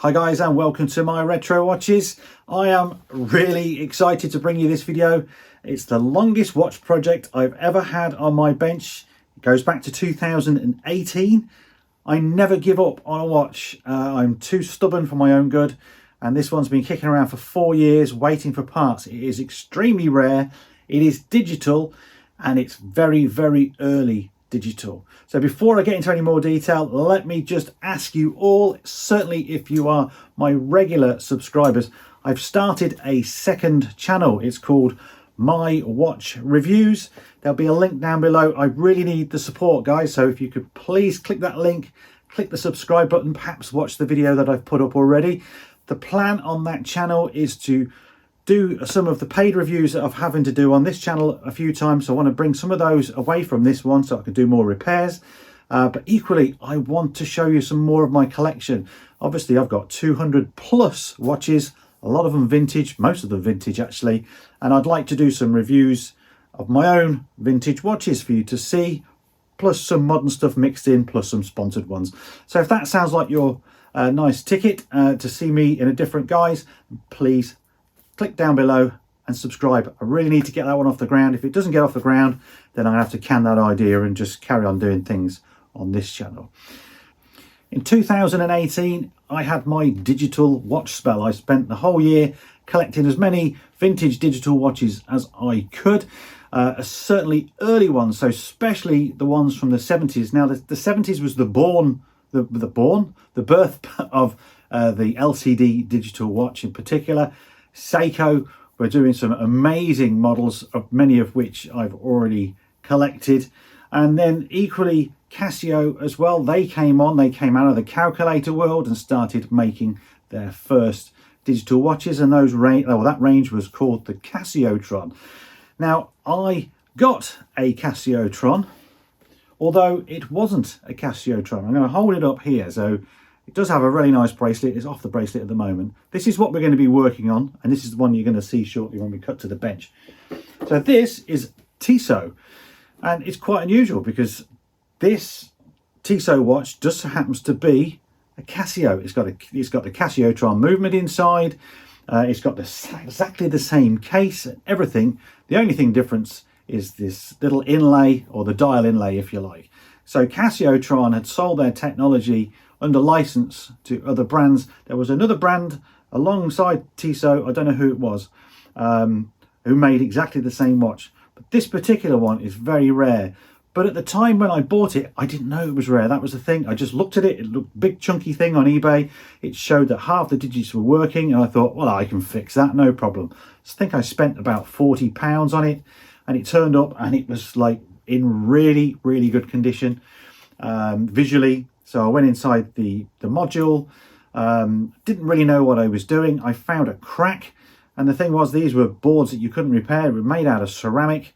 Hi guys, and welcome to my retro watches. I am really excited to bring you this video. It's the longest watch project I've ever had on my bench. It goes back to 2018. I never give up on a watch. I'm too stubborn for my own good, and this one's been kicking around for 4 years waiting for parts. It is extremely rare, it is digital, and it's very, very early digital. So before I get into any more detail, let me just ask you all, certainly if you are my regular subscribers, I've started a second channel. It's called My Watch Reviews. There'll be a link down below. I really need the support, guys, so if you could please click that link, click the subscribe button, perhaps watch the video that I've put up already. The plan on that channel is to do some of the paid reviews that I'm having to do on this channel a few times. So I want to bring some of those away from this one so I can do more repairs. But equally, I want to show you some more of my collection. Obviously, I've got 200 plus watches, a lot of them vintage, most of them vintage actually. And I'd like to do some reviews of my own vintage watches for you to see, plus some modern stuff mixed in, plus some sponsored ones. So if that sounds like your nice ticket to see me in a different guise, please click down below and subscribe. I really need to get that one off the ground. If it doesn't get off the ground, then I'm gonna have to can that idea and just carry on doing things on this channel. In 2018, I had my digital watch spell. I spent the whole year collecting as many vintage digital watches as I could. Certainly early ones, so especially the ones from the 70s. Now the 70s was the birth of the LCD digital watch in particular. Seiko were doing some amazing models, of many of which I've already collected. And then equally Casio as well. They came out of the calculator world and started making their first digital watches, and that range was called the Casiotron. Now I got a Casiotron, although it wasn't a Casiotron. I'm going to hold it up here. So it does have a really nice bracelet. It's off the bracelet at the moment. This is what we're going to be working on, and this is the one you're going to see shortly when we cut to the bench. So this is Tissot, and it's quite unusual because this Tissot watch just happens to be a Casio. It's got the Casiotron movement inside. It's got exactly the same case and everything. The only thing difference is this little inlay, or the dial inlay if you like. So Casiotron had sold their technology under license to other brands. There was another brand alongside Tissot, I don't know who it was, who made exactly the same watch. But this particular one is very rare. But at the time when I bought it, I didn't know it was rare. That was the thing. I just looked at it. It looked big chunky thing on eBay. It showed that half the digits were working, and I thought, well, I can fix that, no problem. I think I spent about £40 on it, and it turned up and it was like in really, really good condition visually. So I went inside the module, didn't really know what I was doing. I found a crack, and the thing was, these were boards that you couldn't repair. They were made out of ceramic,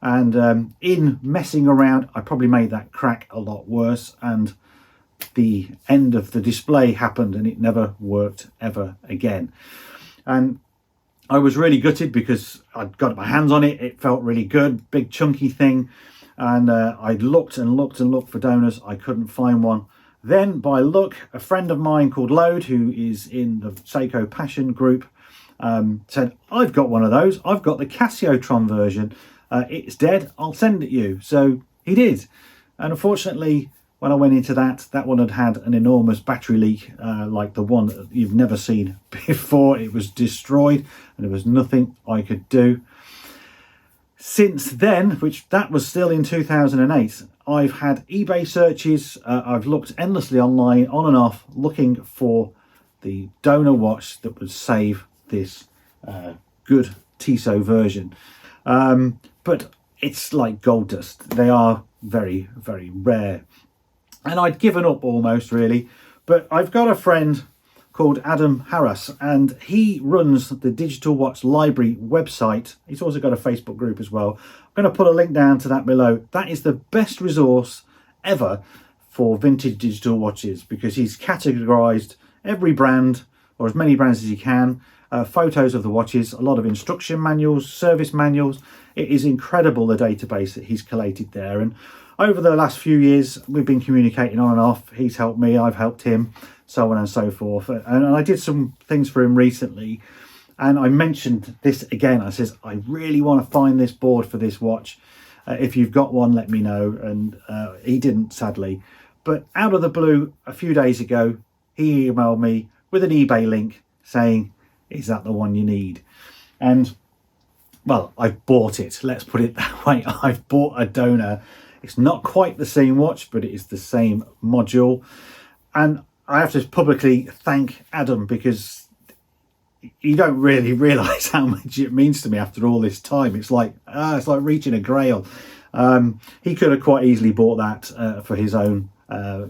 and in messing around, I probably made that crack a lot worse, and the end of the display happened and it never worked ever again. And I was really gutted because I'd got my hands on it. It felt really good, big chunky thing. And I looked and looked and looked for donors. I couldn't find one. Then by luck, a friend of mine called Lode, who is in the Seiko Passion group, said, I've got one of those. I've got the Casiotron version. It's dead. I'll send it you. So he did. And unfortunately, when I went into that one had an enormous battery leak, like the one that you've never seen before. It was destroyed and there was nothing I could do. Since then, that was still in 2008, I've had eBay searches. I've looked endlessly online, on and off, looking for the donor watch that would save this good Tissot version. But it's like gold dust. They are very, very rare. And I'd given up almost, really. But I've got a friend called Adam Harras, and he runs the Digital Watch Library website. He's also got a Facebook group as well. I'm going to put a link down to that below. That is the best resource ever for vintage digital watches, because he's categorized every brand, or as many brands as he can, photos of the watches, a lot of instruction manuals, service manuals. It is incredible, the database that he's collated there. And over the last few years, we've been communicating on and off. He's helped me, I've helped him, so on and so forth. And I did some things for him recently, and I mentioned this again. I says, I really want to find this board for this watch. If you've got one, let me know. And he didn't, sadly. But out of the blue, a few days ago, he emailed me with an eBay link saying, is that the one you need? And well, I've bought it. Let's put it that way. I've bought a donor. It's not quite the same watch, but it is the same module. And I have to publicly thank Adam, because you don't really realise how much it means to me after all this time. It's like reaching a grail. He could have quite easily bought that for his own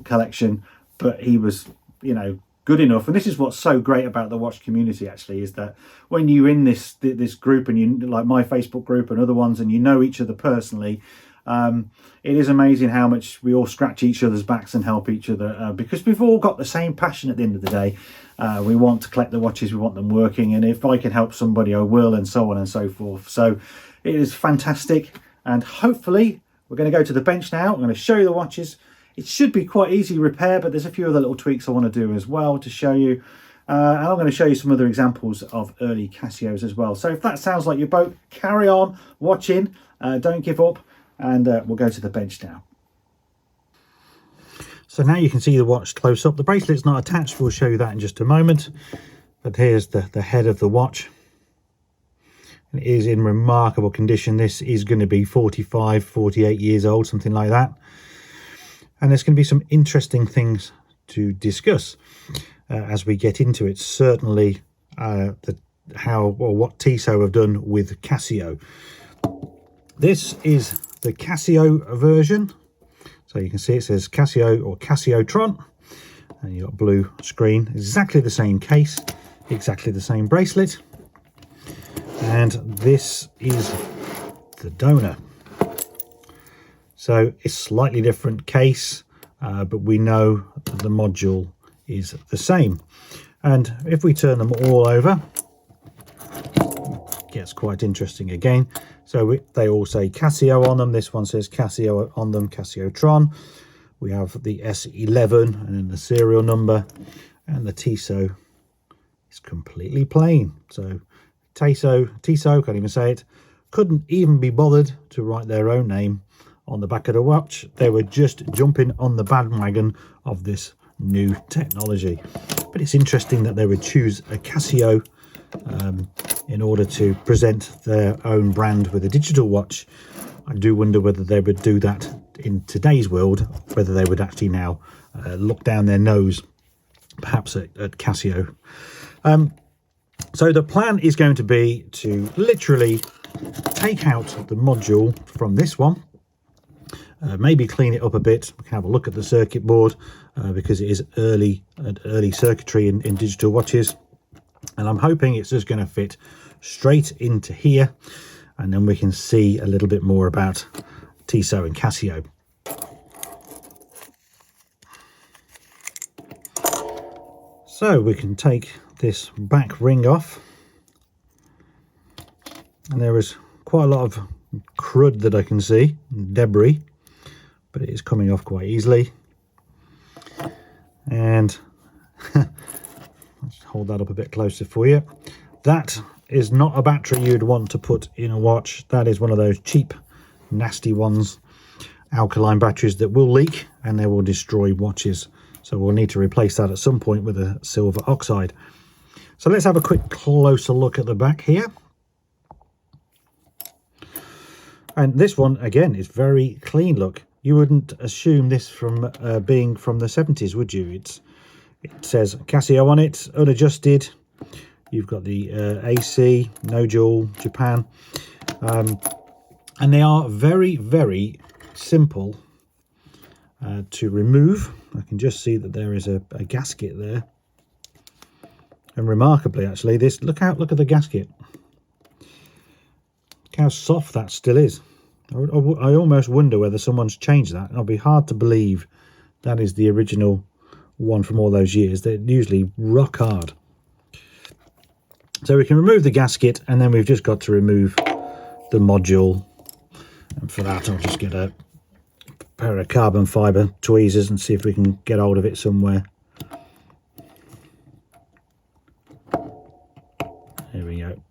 collection, but he was, you know, good enough. And this is what's so great about the watch community, actually, is that when you're in this group, and you like my Facebook group and other ones, and you know each other personally, it is amazing how much we all scratch each other's backs and help each other, because we've all got the same passion at the end of the day. We want to collect the watches, we want them working, and if I can help somebody, I will, and so on and so forth. So it is fantastic, and hopefully we're going to go to the bench now. I'm going to show you the watches. It should be quite easy repair, but there's a few other little tweaks I want to do as well to show you. And I'm going to show you some other examples of early Casios as well. So if that sounds like your boat, carry on watching. Don't give up. And we'll go to the bench now. So now you can see the watch close up. The bracelet's not attached. We'll show you that in just a moment. But here's the head of the watch. It is in remarkable condition. This is going to be 45, 48 years old, something like that. And there's going to be some interesting things to discuss as we get into it. Certainly what Tissot have done with Casio. This is the Casio version. So you can see it says Casio or Casiotron. And you've got a blue screen. Exactly the same case. Exactly the same bracelet. And this is the donor. So it's slightly different case, but we know that the module is the same. And if we turn them all over, it gets quite interesting again. So they all say Casio on them. This one says Casio on them, Casiotron. We have the S11 and then the serial number, and the Tissot is completely plain. So Tissot, can't even say it, couldn't even be bothered to write their own name on the back of the watch. They were just jumping on the bandwagon of this new technology. But it's interesting that they would choose a Casio in order to present their own brand with a digital watch. I do wonder whether they would do that in today's world, whether they would actually now look down their nose perhaps at Casio. So the plan is going to be to literally take out the module from this one, maybe clean it up a bit. We can have a look at the circuit board because it is early circuitry in digital watches, and I'm hoping it's just going to fit straight into here, and then we can see a little bit more about Tissot and Casio. So we can take this back ring off, and there is quite a lot of crud that I can see, debris, but it is coming off quite easily. And let's hold that up a bit closer for you. That is not a battery you'd want to put in a watch. That is one of those cheap, nasty ones, alkaline batteries that will leak and they will destroy watches. So we'll need to replace that at some point with a silver oxide. So let's have a quick closer look at the back here. And this one, again, is very clean look. You wouldn't assume this from being from the 70s, would you? It says Casio on it, unadjusted. You've got the AC, no jewel, Japan. And they are very, very simple to remove. I can just see that there is a gasket there. And remarkably, actually, look at the gasket. Look how soft that still is. I almost wonder whether someone's changed that. It'll be hard to believe that is the original one from all those years. They're usually rock hard. So we can remove the gasket, and then we've just got to remove the module. And for that, I'll just get a pair of carbon fibre tweezers and see if we can get hold of it somewhere. There we go.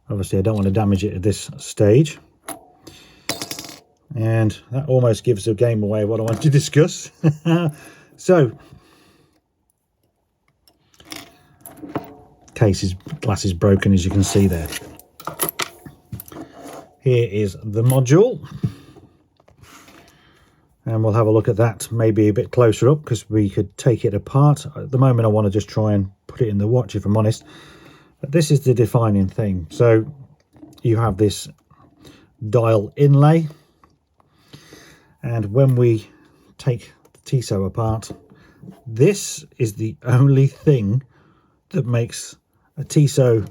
Obviously I don't want to damage it at this stage. And that almost gives the game away what I want to discuss. So, glass is broken, as you can see there. Here is the module. And we'll have a look at that maybe a bit closer up, because we could take it apart. At the moment I want to just try and put it in the watch, if I'm honest. But this is the defining thing. So you have this dial inlay. And when we take the Tissot apart, this is the only thing that makes a Tissot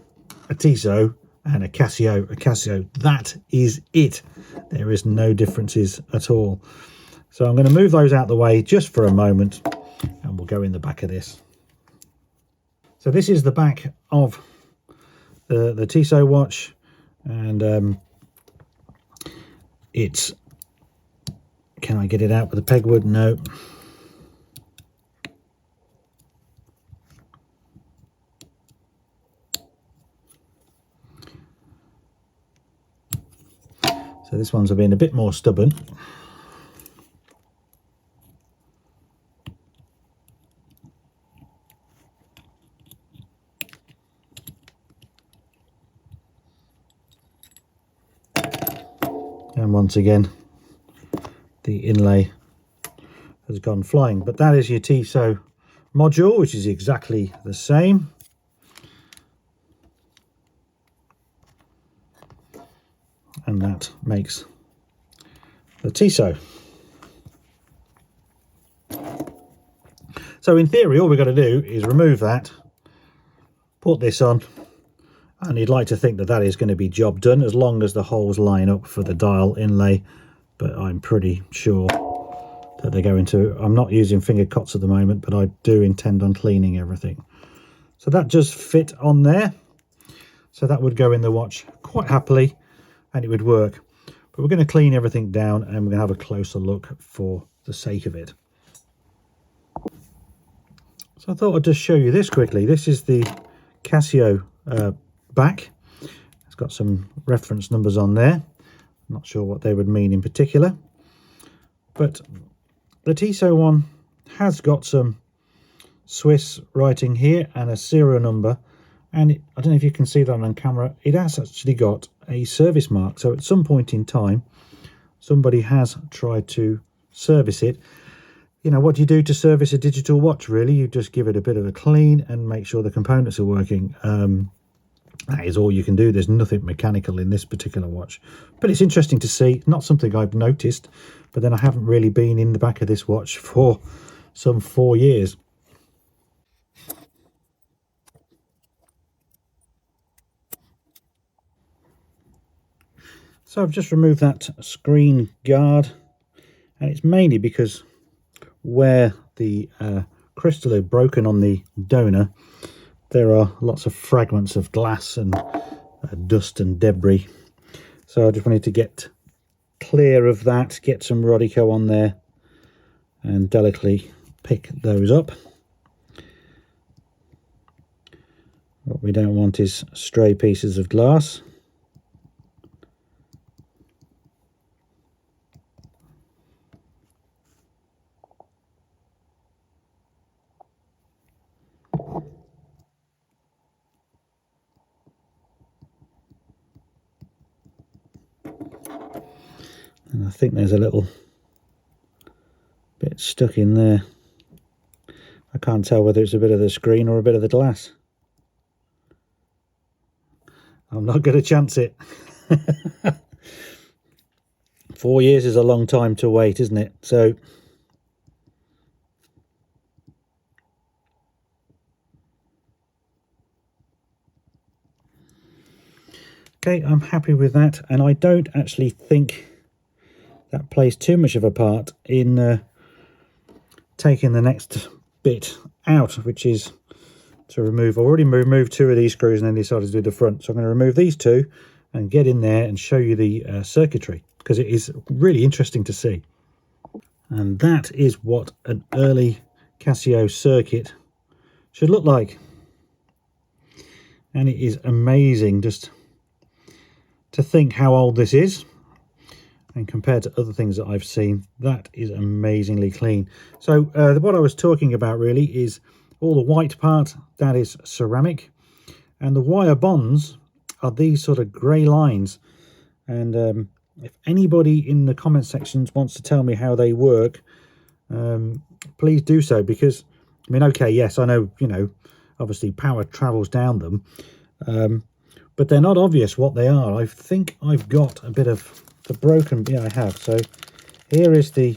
and a Casio a Casio. That is it. There is no differences at all. So I'm going to move those out the way just for a moment, and we'll go in the back of this. So this is the back of the Tissot watch, and it's... Can I get it out with a pegwood? No. So this one's been a bit more stubborn. And once again, the inlay has gone flying. But that is your Tissot module, which is exactly the same. And that makes the Tissot. So in theory, all we've got to do is remove that, put this on, and you'd like to think that that is going to be job done, as long as the holes line up for the dial inlay. But I'm pretty sure that they're going to. I'm not using finger cots at the moment, but I do intend on cleaning everything. So that just fit on there. So that would go in the watch quite happily, and it would work. But we're going to clean everything down, and we're going to have a closer look for the sake of it. So I thought I'd just show you this quickly. This is the Casio back. It's got some reference numbers on there. Not sure what they would mean in particular, but the Tissot one has got some Swiss writing here and a serial number, and I don't know if you can see that on camera, it has actually got a service mark. So at some point in time somebody has tried to service it. You know, what do you do to service a digital watch? Really, you just give it a bit of a clean and make sure the components are working. That is all you can do. There's nothing mechanical in this particular watch, but it's interesting to see. Not something I've noticed, but then I haven't really been in the back of this watch for some 4 years. So I've just removed that screen guard, and it's mainly because where the crystal had broken on the donor, there are lots of fragments of glass and dust and debris. So I just wanted to get clear of that, get some Rodico on there and delicately pick those up. What we don't want is stray pieces of glass. And I think there's a little bit stuck in there. I can't tell whether it's a bit of the screen or a bit of the glass. I'm not going to chance it. 4 years is a long time to wait, isn't it? So okay, I'm happy with that, and I don't actually think that plays too much of a part in taking the next bit out, which is to remove. I've already removed 2 of these screws and then decided to do the front, so I'm going to remove these 2 and get in there and show you the circuitry. because it is really interesting to see. And that is what an early Casio circuit should look like. And it is amazing just to think how old this is, and compared to other things that I've seen, that is amazingly clean. So what I was talking about really is all the white part, that is ceramic, and the wire bonds are these sort of grey lines. And if anybody in the comment sections wants to tell me how they work, please do so, because I mean, okay, yes, I know, you know, obviously power travels down them, but they're not obvious what they are. I think I've got a bit of the broken, yeah, I have. So here is the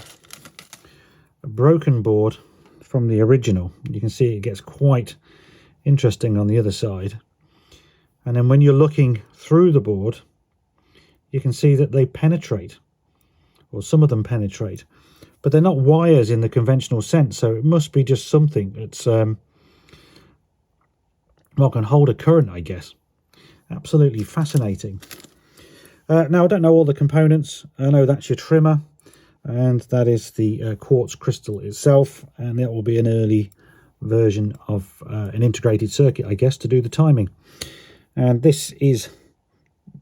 broken board from the original. You can see it gets quite interesting on the other side. And then when you're looking through the board, you can see that they penetrate, or some of them penetrate, but they're not wires in the conventional sense. So it must be just something that's, well, can hold a current, I guess. Absolutely fascinating. Now, I don't know all the components. I know that's your trimmer, and that is the quartz crystal itself, and that will be an early version of an integrated circuit, I guess, to do the timing. And this is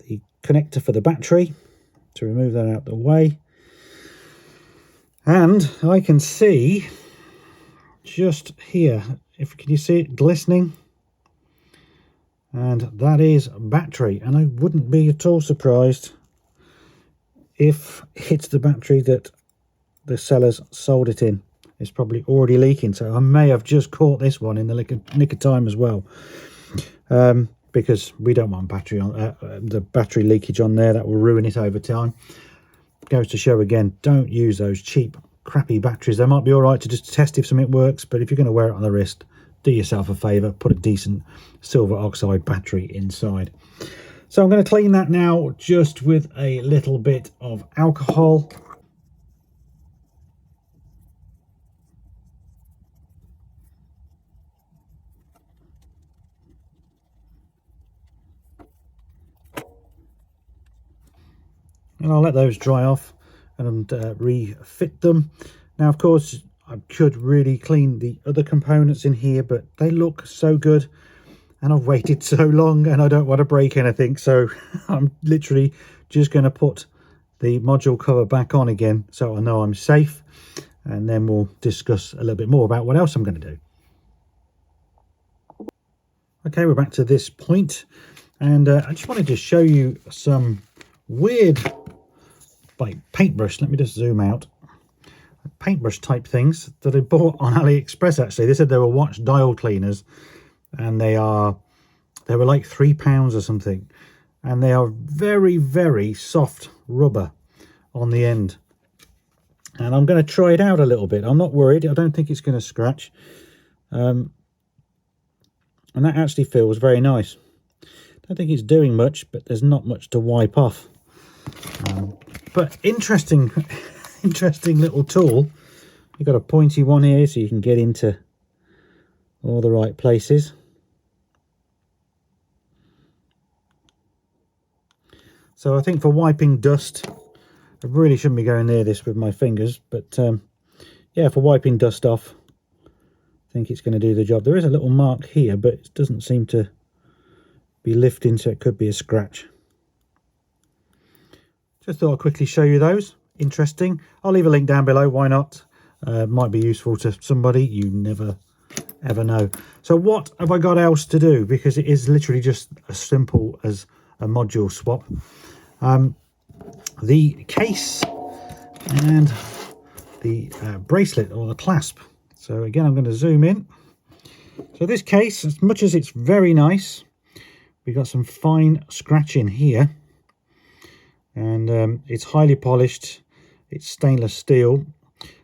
the connector for the battery, to remove that out the way. And I can see just here, can you see it glistening? And that is battery, and I wouldn't be at all surprised if it's the battery that the sellers sold it in. It's probably already leaking, so I may have just caught this one in the nick of time as well, because we don't want battery on the battery leakage on there. That will ruin it over time. Goes to show again, don't use those cheap crappy batteries. They might be all right to just test if something works, but if you're going to wear it on the wrist, do yourself a favor, put a decent silver oxide battery inside. So I'm going to clean that now just with a little bit of alcohol. And I'll let those dry off and refit them. Now, of course, I could really clean the other components in here, but they look so good, and I've waited so long and I don't want to break anything. So I'm literally just going to put the module cover back on again so I know I'm safe, and then we'll discuss a little bit more about what else I'm going to do. Okay, we're back to this point, and I just wanted to show you some weird, like, paintbrush. Let me just zoom out. Paintbrush type things that I bought on AliExpress. Actually, they said they were watch dial cleaners, and they were like £3 or something, and they are very, very soft rubber on the end. And I'm going to try it out a little bit. I'm not worried. I don't think it's going to scratch, and that actually feels very nice. I don't think it's doing much, but there's not much to wipe off. But interesting little tool. You've got a pointy one here so you can get into all the right places. So I think for wiping dust, I really shouldn't be going near this with my fingers, but yeah, for wiping dust off, I think it's going to do the job. There is a little mark here, but it doesn't seem to be lifting, so it could be a scratch. Just thought I'd quickly show you those. Interesting. I'll leave a link down below. Why not? Might be useful to somebody. You never ever know. So what have I got else to do? Because it is literally just as simple as a module swap. The case and the bracelet, or the clasp. So again, I'm going to zoom in. So this case, as much as it's very nice, we've got some fine scratching here, and it's highly polished. It's stainless steel.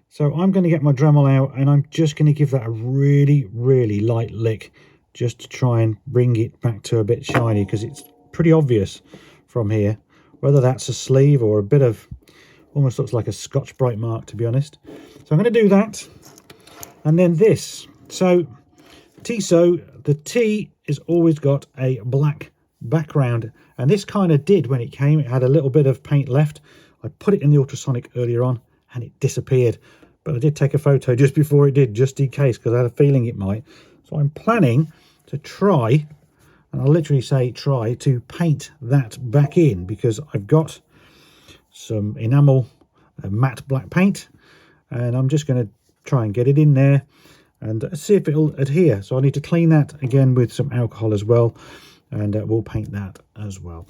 So I'm going to get my Dremel out, and I'm just going to give that a really, really light lick, just to try and bring it back to a bit shiny, because it's pretty obvious from here, whether that's a sleeve or a bit of, almost looks like a Scotch-Brite mark, to be honest. So I'm going to do that. And then this. So Tissot, the T has always got a black background, and this kind of did when it came. It had a little bit of paint left. I put it in the ultrasonic earlier on and it disappeared, but I did take a photo just before it did, just in case, because I had a feeling it might. So I'm planning to try, and I'll literally say try, to paint that back in, because I've got some enamel matte black paint, and I'm just going to try and get it in there and see if it'll adhere. So I need to clean that again with some alcohol as well, and we'll paint that as well.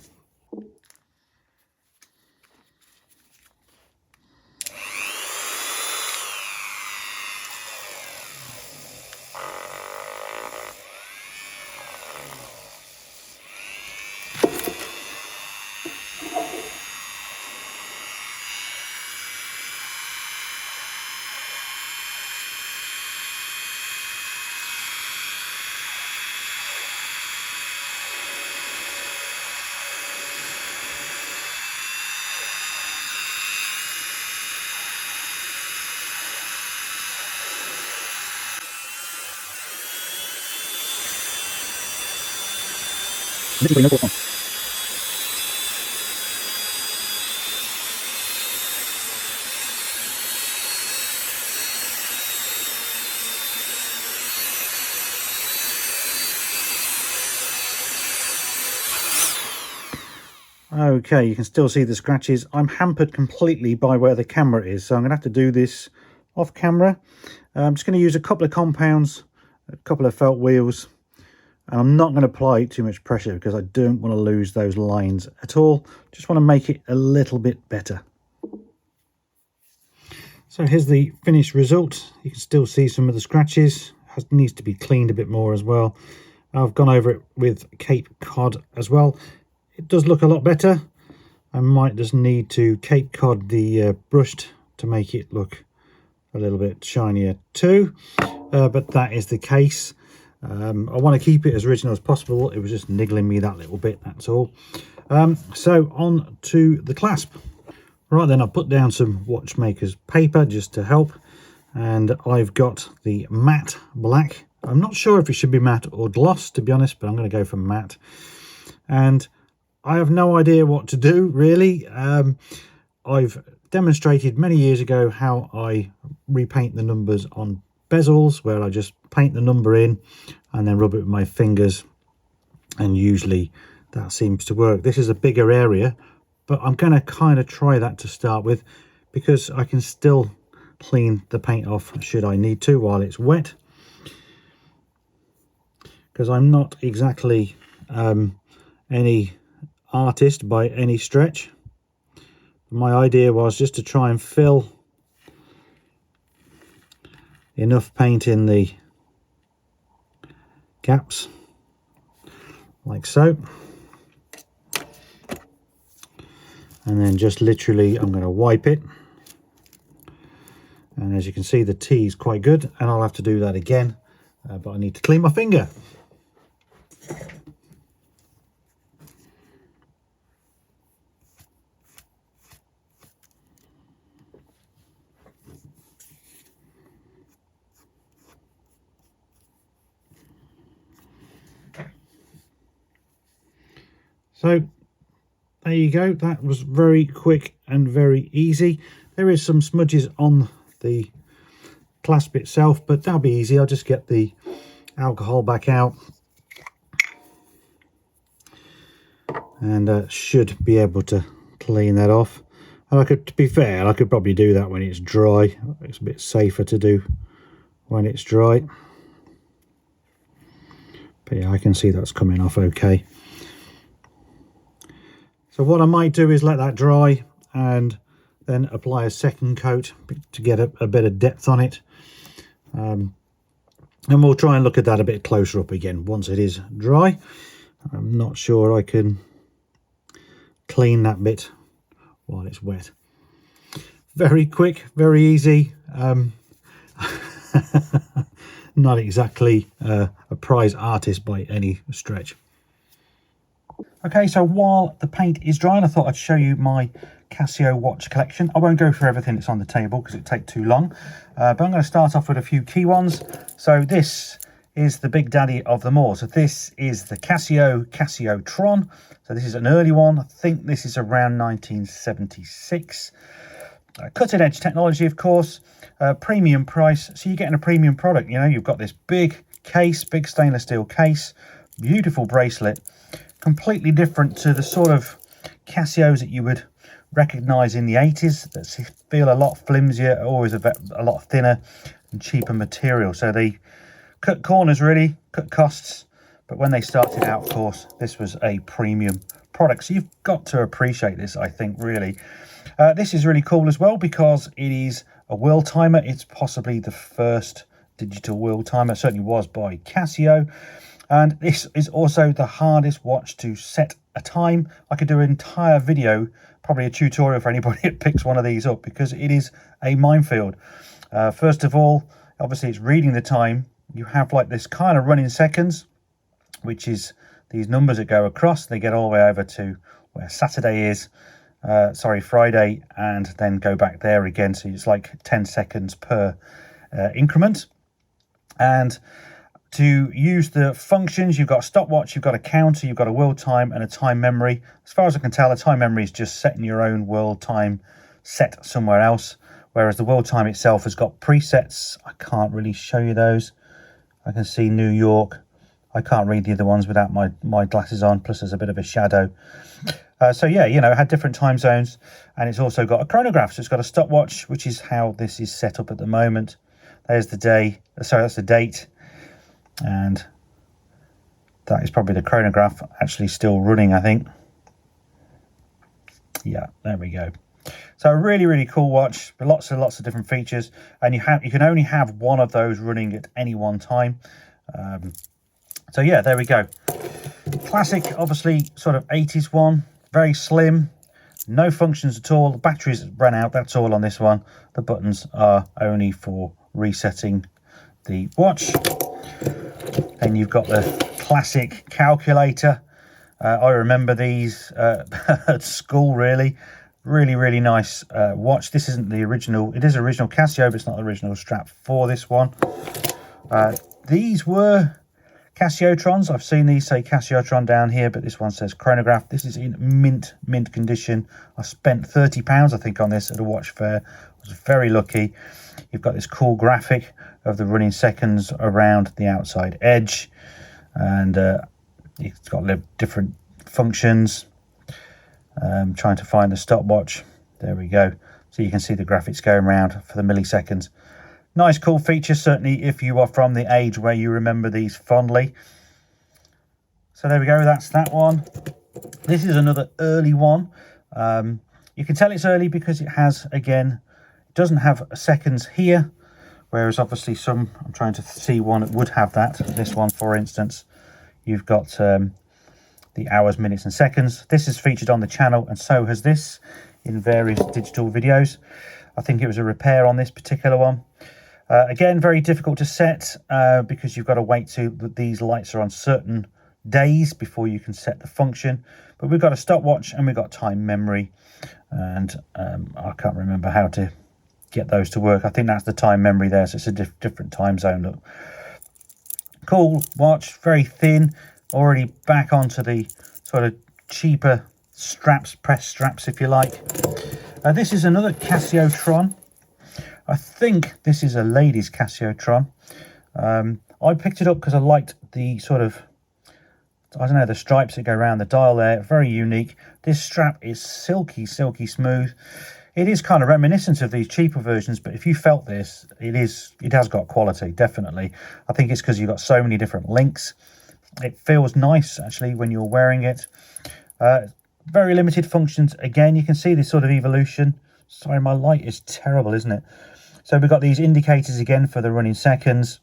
Literally no fault. Okay, you can still see the scratches. I'm hampered completely by where the camera is, so I'm going to have to do this off camera. I'm just going to use a couple of compounds, a couple of felt wheels, and I'm not going to apply too much pressure because I don't want to lose those lines at all. Just want to make it a little bit better. So here's the finished result. You can still see some of the scratches. It needs to be cleaned a bit more as well. I've gone over it with Cape Cod as well. It does look a lot better. I might just need to Cape Cod the brush to make it look a little bit shinier too, but that is the case. I want to keep it as original as possible. It was just niggling me that little bit, that's all. So on to the clasp. Right then, I've put down some watchmaker's paper just to help, and I've got the matte black. I'm not sure if it should be matte or gloss, to be honest, but I'm going to go for matte. And I have no idea what to do, really. I've demonstrated many years ago how I repaint the numbers on bezels, where I just paint the number in and then rub it with my fingers, and usually that seems to work. This is a bigger area, but I'm going to kind of try that to start with, because I can still clean the paint off should I need to while it's wet, because I'm not exactly any artist by any stretch. My idea was just to try and fill enough paint in the gaps like so, and then just literally I'm going to wipe it, and as you can see the tea is quite good, and I'll have to do that again, but I need to clean my finger. So there you go, that was very quick and very easy. There is some smudges on the clasp itself, but that'll be easy. I'll just get the alcohol back out and should be able to clean that off. And I could, to be fair, I could probably do that when it's dry. It's a bit safer to do when it's dry. But yeah, I can see that's coming off okay. So what I might do is let that dry and then apply a second coat to get a bit of depth on it. And we'll try and look at that a bit closer up again once it is dry. I'm not sure I can clean that bit while it's wet. Very quick, very easy. Not exactly a prize artist by any stretch. Okay, so while the paint is drying, I thought I'd show you my Casio watch collection. I won't go through everything that's on the table because it'd take too long, but I'm going to start off with a few key ones. So this is the big daddy of them all. So this is the Casio Casiotron. So this is an early one. I think this is around 1976. Cutting edge technology, of course. Premium price. So you're getting a premium product. You know, you've got this big case, big stainless steel case, beautiful bracelet, completely different to the sort of Casios that you would recognize in the 80s that feel a lot flimsier, always a lot thinner and cheaper material. So they cut corners, really cut costs, but when they started out, of course, this was a premium product. So you've got to appreciate this, I think, really. This is really cool as well because it is a world timer. It's possibly the first digital world timer, certainly was by Casio. And this is also the hardest watch to set a time. I could do an entire video, probably a tutorial for anybody that picks one of these up, because it is a minefield. First of all, obviously it's reading the time. You have like this kind of running seconds, which is these numbers that go across. They get all the way over to where Saturday is, Friday, and then go back there again. So it's like 10 seconds per increment. And to use the functions, you've got a stopwatch, you've got a counter, you've got a world time and a time memory. As far as I can tell, a time memory is just setting your own world time set somewhere else, whereas the world time itself has got presets. I can't really show you those. I can see New York. I can't read the other ones without my glasses on, plus there's a bit of a shadow. So yeah, you know, it had different time zones, and it's also got a chronograph. So it's got a stopwatch, which is how this is set up at the moment. There's the day, that's the date. And that is probably the chronograph actually still running, I think. Yeah, there we go. So a really, really cool watch with lots and lots of different features, and you can only have one of those running at any one time. So yeah, there we go. Classic, obviously, sort of 80s one, very slim, no functions at all. The batteries ran out, that's all on this one. The buttons are only for resetting the watch. Then you've got the classic calculator. I remember these at school, really. Really, really nice watch. This isn't the original. It is original Casio, but it's not the original strap for this one. These were Casiotrons. I've seen these say Casiotron down here, but this one says chronograph. This is in mint condition. I spent £30, I think, on this at a watch fair. I was very lucky. You've got this cool graphic of the running seconds around the outside edge, and it's got different functions. Trying to find the stopwatch. There we go. So you can see the graphics going around for the milliseconds. Nice, cool feature, certainly if you are from the age where you remember these fondly. So there we go, that's that one. This is another early one. You can tell it's early because it has, again, it doesn't have seconds here, whereas obviously some, I'm trying to see one that would have that. This one, for instance, you've got the hours, minutes and seconds. This is featured on the channel, and so has this in various digital videos. I think it was a repair on this particular one. Again, very difficult to set because you've got to wait till these lights are on certain days before you can set the function. But we've got a stopwatch and we've got time memory, and I can't remember how to get those to work. I think that's the time memory there, so it's a different time zone. Look, cool watch, very thin. Already back onto the sort of cheaper straps, press straps, if you like. This is another Casiotron. I think this is a ladies' Casiotron. I picked it up because I liked the sort of, I don't know, the stripes that go around the dial there. Very unique. This strap is silky, silky smooth. It is kind of reminiscent of these cheaper versions, but if you felt this, it has got quality, definitely. I think it's because you've got so many different links. It feels nice, actually, when you're wearing it. Very limited functions. Again, you can see this sort of evolution. Sorry, my light is terrible, isn't it? So we've got these indicators again for the running seconds.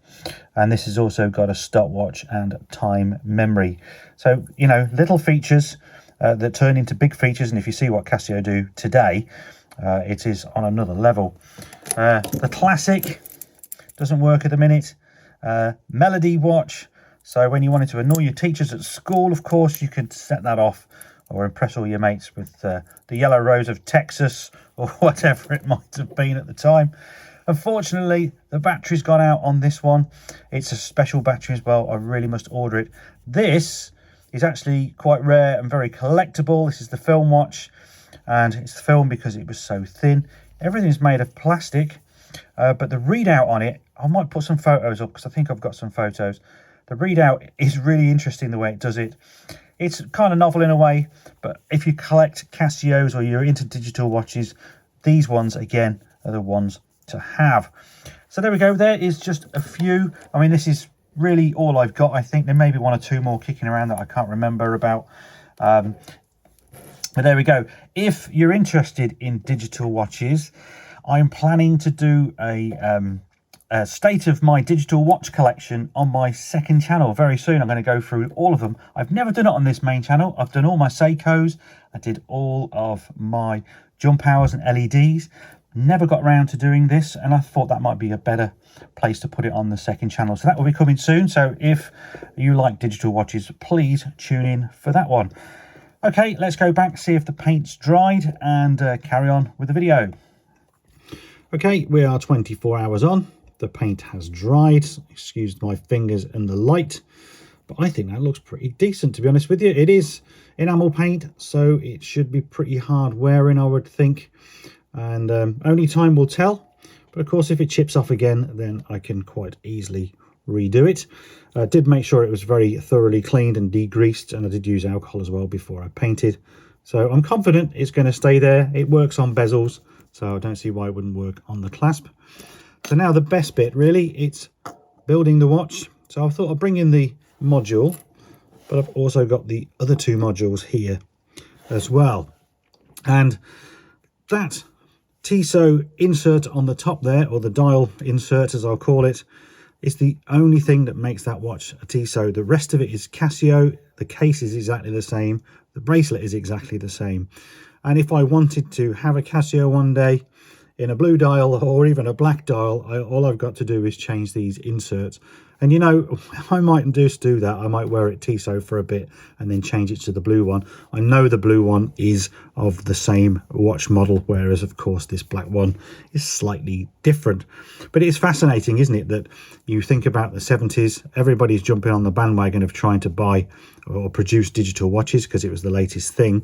And this has also got a stopwatch and time memory. So, you know, little features that turn into big features. And if you see what Casio do today, it is on another level. The classic doesn't work at the minute. Melody watch. So when you wanted to annoy your teachers at school, of course, you could set that off, or impress all your mates with the yellow rose of Texas, or whatever it might have been at the time. Unfortunately, the battery's gone out on this one. It's a special battery as well. I really must order it. This is actually quite rare and very collectible. This is the film watch, and it's the film because it was so thin. Everything's made of plastic, but the readout on it, I might put some photos up because I think I've got some photos. The readout is really interesting the way it does it. It's kind of novel in a way, but if you collect Casios or you're into digital watches, these ones again are the ones to have. So there we go. There is just a few. I mean, this is really all I've got. I think there may be one or two more kicking around that I can't remember about. But there we go. If you're interested in digital watches, I'm planning to do a state of my digital watch collection on my second channel very soon. I'm going to go through all of them. I've never done it on this main channel. I've done all my Seikos. I did all of my jump hours and LEDs. Never got around to doing this, and I thought that might be a better place to put it on the second channel. So that will be coming soon. So if you like digital watches, please tune in for that one. Okay, let's go back, see if the paint's dried, and carry on with the video. Okay, we are 24 hours on. The paint has dried. Excuse my fingers and the light, but I think that looks pretty decent, to be honest with you. It is enamel paint, so it should be pretty hard wearing, I would think. And only time will tell. But of course, if it chips off again, then I can quite easily redo it. I did make sure it was very thoroughly cleaned and degreased, and I did use alcohol as well before I painted. So I'm confident it's going to stay there. It works on bezels, so I don't see why it wouldn't work on the clasp. So now the best bit, really, it's building the watch. So I thought I'd bring in the module, but I've also got the other two modules here as well. And that Tissot insert on the top there, or the dial insert as I'll call it, is the only thing that makes that watch a Tissot. The rest of it is Casio. The case is exactly the same. The bracelet is exactly the same. And if I wanted to have a Casio one day in a blue dial or even a black dial, all I've got to do is change these inserts. And you know, I might just do that. I might wear it Tissot for a bit and then change it to the blue one. I know the blue one is of the same watch model, whereas of course this black one is slightly different. But it's fascinating, isn't it, that you think about the 70s, everybody's jumping on the bandwagon of trying to buy or produce digital watches because it was the latest thing.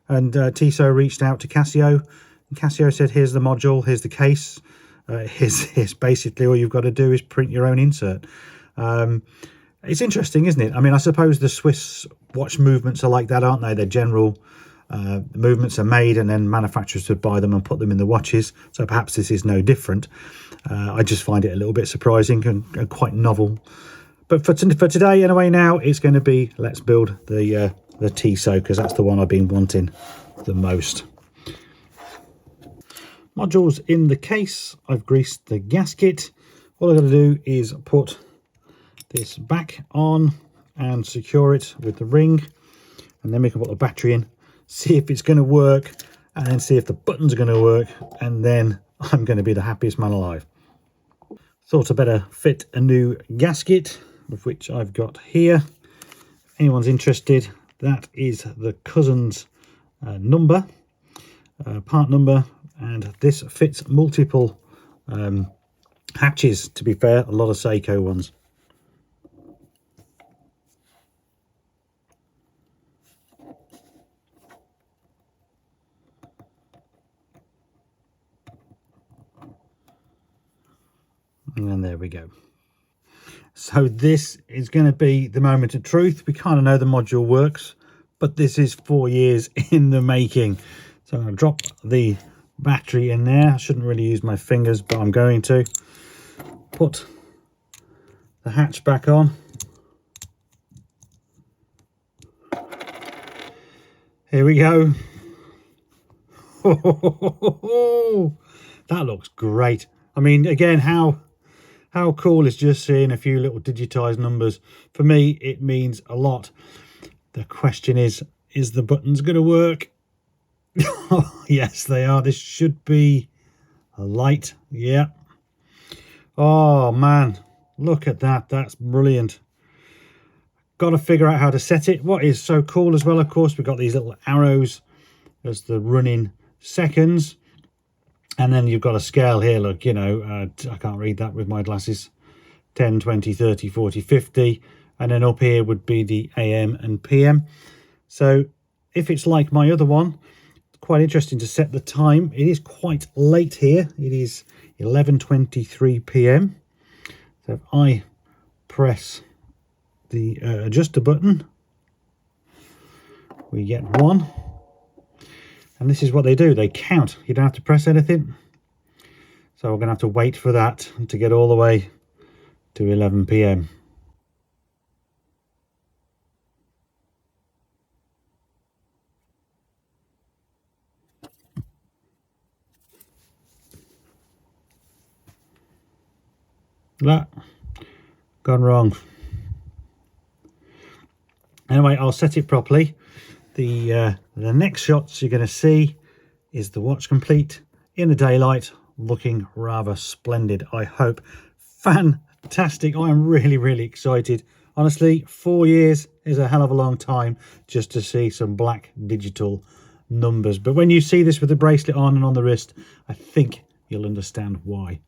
And Tissot reached out to Casio, and Casio said, here's the module, here's the case. Here's basically all you've got to do is print your own insert. It's interesting, isn't it? I mean, I suppose the Swiss watch movements are like that, aren't they? They're general movements are made and then manufacturers would buy them and put them in the watches. So perhaps this is no different. I just find it a little bit surprising and quite novel. But for today, anyway, now it's going to be, let's build the Tissot, because that's the one I've been wanting the most. Modules in the case. I've greased the gasket. All I've got to do is put this back on and secure it with the ring, and then we can put the battery in, see if it's going to work, and then see if the buttons are going to work, and then I'm going to be the happiest man alive. Thought I better fit a new gasket, of which I've got here. If anyone's interested, that is the cousin's number, part number. And this fits multiple hatches, to be fair, a lot of Seiko ones. And there we go. So this is going to be the moment of truth. We kind of know the module works, but this is 4 years in the making. So I'm going to drop the battery in there. I shouldn't really use my fingers, but I'm going to put the hatch back on. Here we go. That looks great. I mean, again, how cool is just seeing a few little digitized numbers? For me, it means a lot. The question is the buttons going to work? Yes, they are. This should be a light. Yeah. Oh man, look at that. That's brilliant. Got to figure out how to set it. What is so cool as well, of course, we've got these little arrows as the running seconds, And then you've got a scale here, look, you know, I can't read that with my glasses. 10, 20, 30, 40, 50. And then up here would be the AM and PM. So if it's like my other one, it's quite interesting to set the time. It is quite late here. It is 11:23 PM. So if I press the adjuster button, we get 1. And this is what they do. They count. You don't have to press anything. So we're going to have to wait for that to get all the way to 11 PM. That gone wrong. Anyway, I'll set it properly. The next shots you're going to see is the watch complete in the daylight, looking rather splendid, I hope. Fantastic. I'm really excited. Honestly, 4 years is a hell of a long time just to see some black digital numbers. But when you see this with the bracelet on and on the wrist, I think you'll understand why.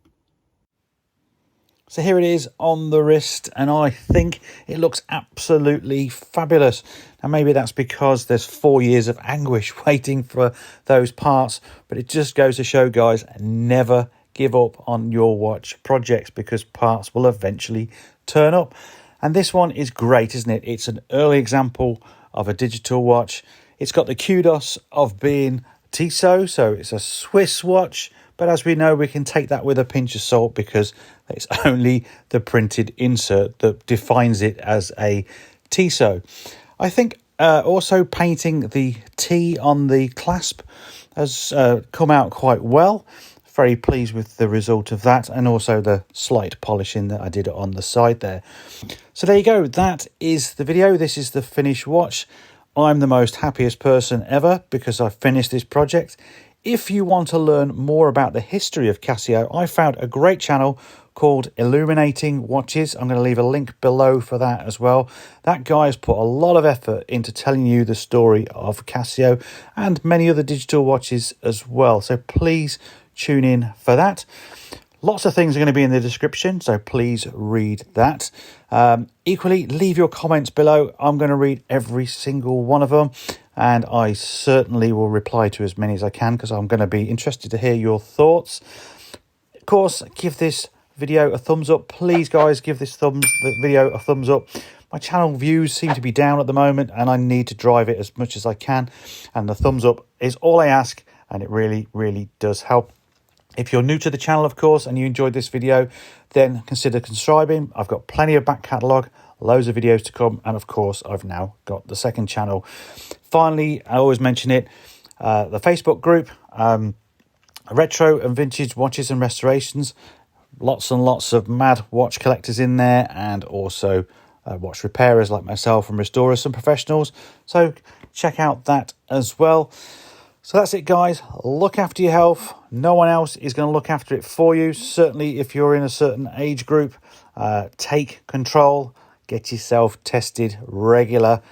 So here it is on the wrist, and I think it looks absolutely fabulous. Now maybe that's because there's 4 years of anguish waiting for those parts, but it just goes to show, guys, never give up on your watch projects, because parts will eventually turn up. And this one is great, isn't it? It's an early example of a digital watch. It's got the kudos of being Tissot, so it's a Swiss watch. But as we know, we can take that with a pinch of salt, because it's only the printed insert that defines it as a Tissot. I think also painting the T on the clasp has come out quite well. Very pleased with the result of that, and also the slight polishing that I did on the side there. So there you go. That is the video. This is the finished watch. I'm the most happiest person ever because I've finished this project. If you want to learn more about the history of Casio, I found a great channel called Illuminating Watches. I'm going to leave a link below for that as well. That guy has put a lot of effort into telling you the story of Casio and many other digital watches as well. So please tune in for that. Lots of things are going to be in the description, so please read that. Equally, leave your comments below. I'm going to read every single one of them, and I certainly will reply to as many as I can, because I'm going to be interested to hear your thoughts. Of course, give this video a thumbs up. Please, guys, give this video a thumbs up. My channel views seem to be down at the moment, and I need to drive it as much as I can. And the thumbs up is all I ask, and it really does help. If you're new to the channel, of course, and you enjoyed this video, then consider subscribing. I've got plenty of back catalogue, loads of videos to come, and of course, I've now got the second channel. Finally, I always mention it, the Facebook group, retro and vintage watches and restorations. Lots and lots of mad watch collectors in there, and also watch repairers like myself and restorers and professionals. So check out that as well. So that's it, guys. Look after your health. No one else is going to look after it for you. Certainly if you're in a certain age group, take control, get yourself tested regular.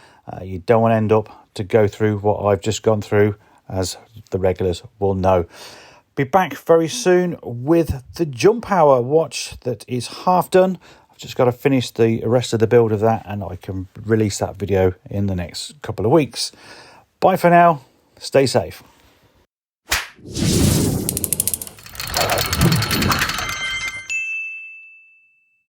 You don't want to end up to go through what I've just gone through, as the regulars will know. Be back very soon with the Jump Hour watch that is half done. I've just got to finish the rest of the build of that, and I can release that video in the next couple of weeks. Bye for now. Stay safe.